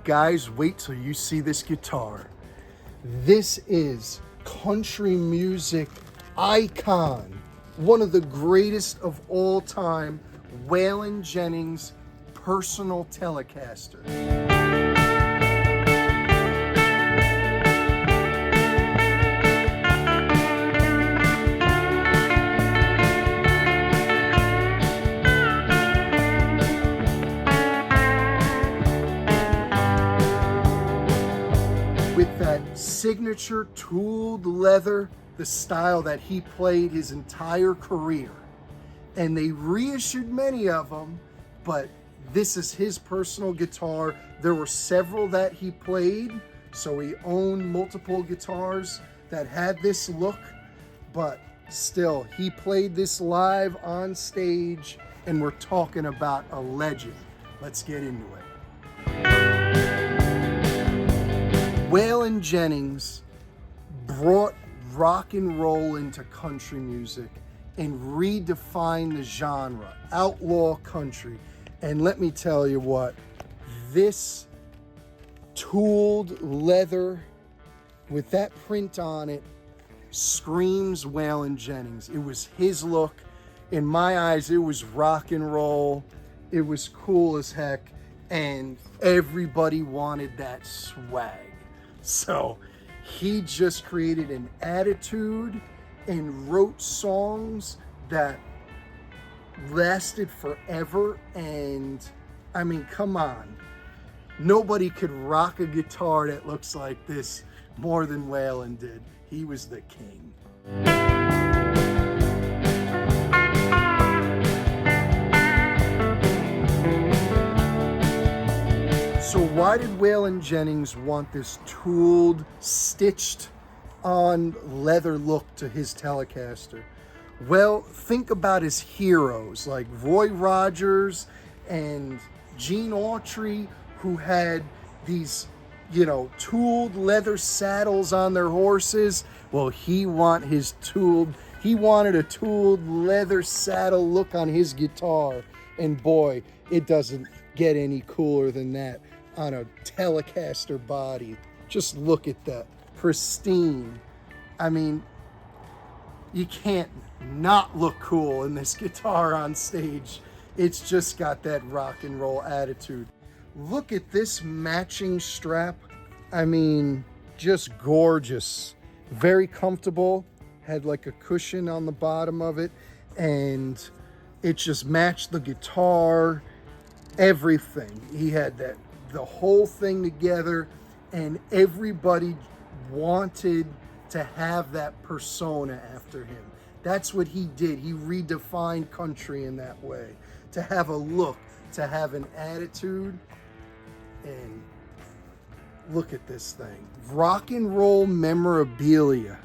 Guys, wait till you see this guitar. This is country music icon, one of the greatest of all time, Waylon Jennings personal Telecaster. With that signature tooled leather, the style that he played his entire career. And they reissued many of them, but this is his personal guitar. There were several that he played, so he owned multiple guitars that had this look, but still, he played this live on stage, and we're talking about a legend. Let's get into it. Waylon Jennings brought rock and roll into country music and redefined the genre, outlaw country. And let me tell you what, this tooled leather with that print on it screams Waylon Jennings. It was his look. In my eyes, it was rock and roll. It was cool as heck. And everybody wanted that swag. So he just created an attitude and wrote songs that lasted forever. And I mean, come on. Nobody could rock a guitar that looks like this more than Waylon did. He was the king. So why did Waylon Jennings want this tooled, stitched on leather look to his Telecaster? Well, think about his heroes like Roy Rogers and Gene Autry, who had these, tooled leather saddles on their horses. Well, he wanted a tooled leather saddle look on his guitar. And boy, it doesn't get any cooler than that on a Telecaster body. Just look at that, pristine. I mean, you can't not look cool in this guitar on stage. It's just got that rock and roll attitude. Look at this matching strap. I mean, just gorgeous. Very comfortable. Had like a cushion on the bottom of it, and it just matched the guitar, everything. He had the whole thing together, and everybody wanted to have that persona after him. That's what he did. He redefined country in that way. To have a look, to have an attitude, and look at this thing. Rock and roll memorabilia.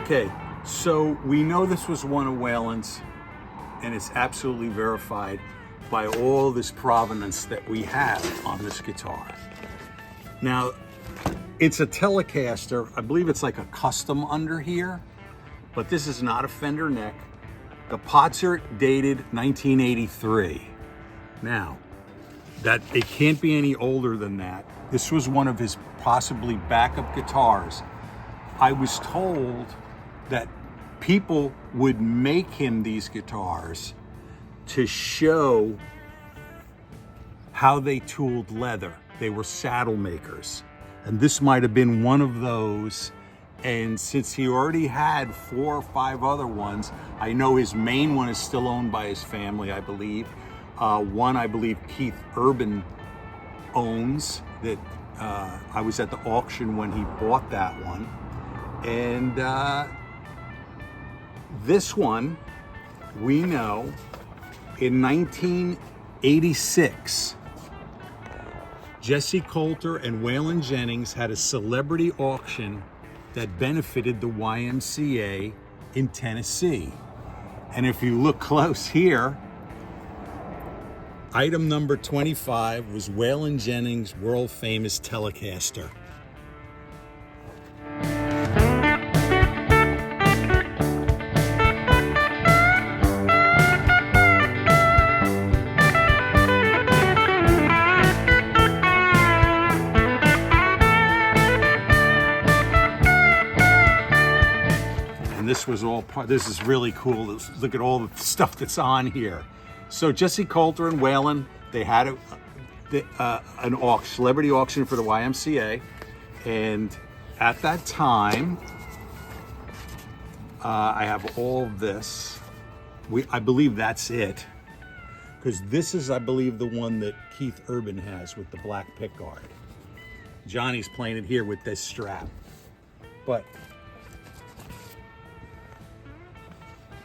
Okay, so we know this was one of Waylon's, and it's absolutely verified by all this provenance that we have on this guitar. Now, it's a Telecaster. I believe it's like a custom under here, but this is not a Fender neck. The pots are dated 1983. Now, that it can't be any older than that. This was one of his possibly backup guitars. I was told that people would make him these guitars to show how they tooled leather. They were saddle makers. And this might have been one of those. And since he already had 4 or 5 other ones, I know his main one is still owned by his family, I believe. One, I believe Keith Urban owns that. I was at the auction when he bought that one. And this one, we know, in 1986, Jesse Coulter and Waylon Jennings had a celebrity auction that benefited the YMCA in Tennessee. And if you look close here, Item number 25 was Waylon Jennings' world famous Telecaster. And this was all part, this is really cool. Look at all the stuff that's on here. So Jesse Coulter and Waylon, they had an auction, celebrity auction for the YMCA. And at that time, I have all of this. I believe that's it. Because this is, I believe, the one that Keith Urban has with the black pickguard. Johnny's playing it here with this strap. But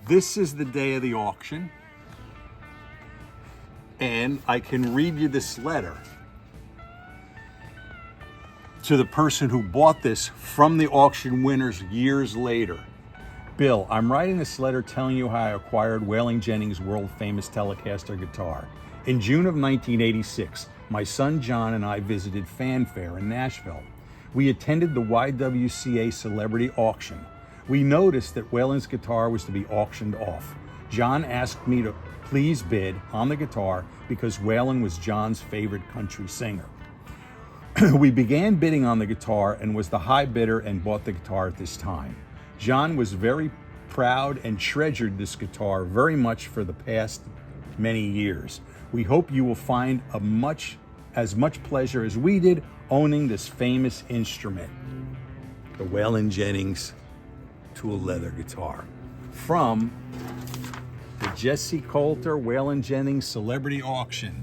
this is the day of the auction. And I can read you this letter to the person who bought this from the auction winners years later. Bill, I'm writing this letter telling you how I acquired Waylon Jennings' world famous Telecaster guitar. In June of 1986, my son John and I visited Fanfare in Nashville. We attended the YWCA celebrity auction. We noticed that Waylon's guitar was to be auctioned off. John asked me to please bid on the guitar because Waylon was John's favorite country singer. We began bidding on the guitar and was the high bidder and bought the guitar at this time. John was very proud and treasured this guitar very much for the past many years. We hope you will find as much pleasure as we did owning this famous instrument, the Waylon Jennings tool leather guitar from the Jesse Coulter Waylon Jennings Celebrity Auction,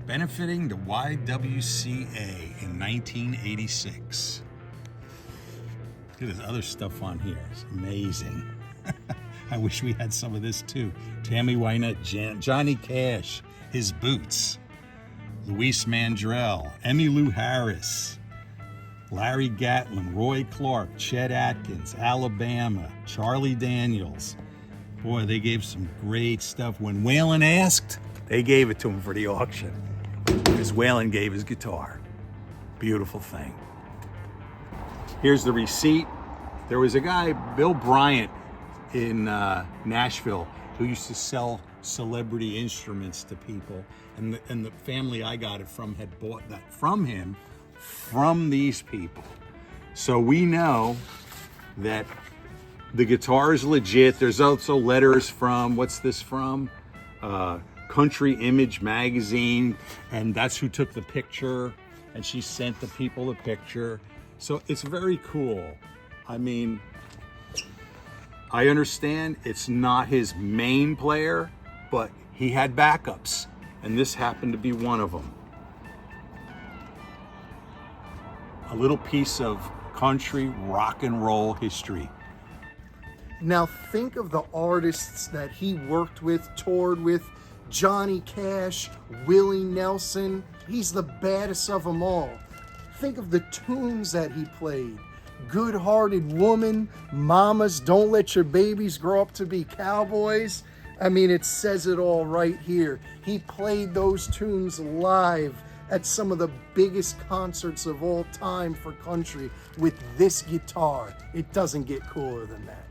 benefiting the YWCA in 1986. Look at this other stuff on here. It's amazing. I wish we had some of this too. Tammy Wynette, Johnny Cash, his boots, Luis Mandrell, Emmylou Harris, Larry Gatlin, Roy Clark, Chet Atkins, Alabama, Charlie Daniels. Boy, they gave some great stuff. When Waylon asked, they gave it to him for the auction. Because Waylon gave his guitar. Beautiful thing. Here's the receipt. There was a guy, Bill Bryant, in Nashville, who used to sell celebrity instruments to people. And the family I got it from had bought that from him, from these people. So we know that the guitar is legit. There's also letters from, what's this from? Country Image magazine, and that's who took the picture, and she sent the people the picture. So it's very cool. I mean, I understand it's not his main player, but he had backups, and this happened to be one of them. A little piece of country rock and roll history. Now think of the artists that he worked with, toured with. Johnny Cash, Willie Nelson. He's the baddest of them all. Think of the tunes that he played. Good-Hearted Woman, Mamas, Don't Let Your Babies Grow Up to Be Cowboys. I mean, it says it all right here. He played those tunes live at some of the biggest concerts of all time for country with this guitar. It doesn't get cooler than that.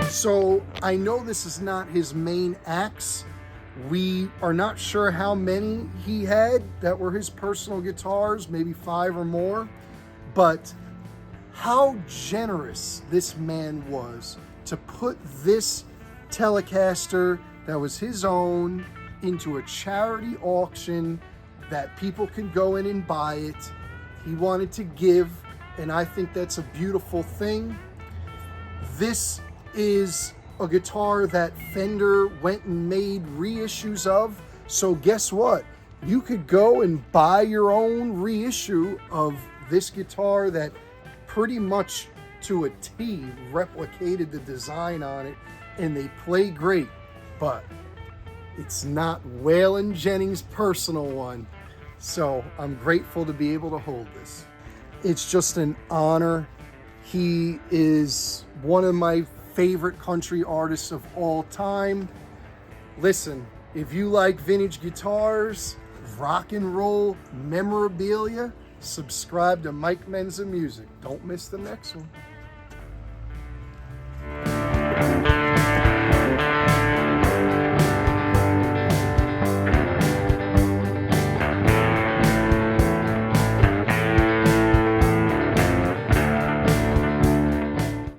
So I know this is not his main acts. We are not sure how many he had that were his personal guitars, maybe 5 or more, but how generous this man was to put this Telecaster that was his own into a charity auction that people could go in and buy it. He wanted to give, and I think that's a beautiful thing. This is a guitar that Fender went and made reissues of. So guess what? You could go and buy your own reissue of this guitar that pretty much to a T replicated the design on it, and they play great. But It's not Waylon Jennings' personal one, so I'm grateful to be able to hold this. It's just an honor. He is one of my favorite country artists of all time. Listen, if you like vintage guitars, rock and roll memorabilia, subscribe to Mike Menza Music. Don't miss the next one.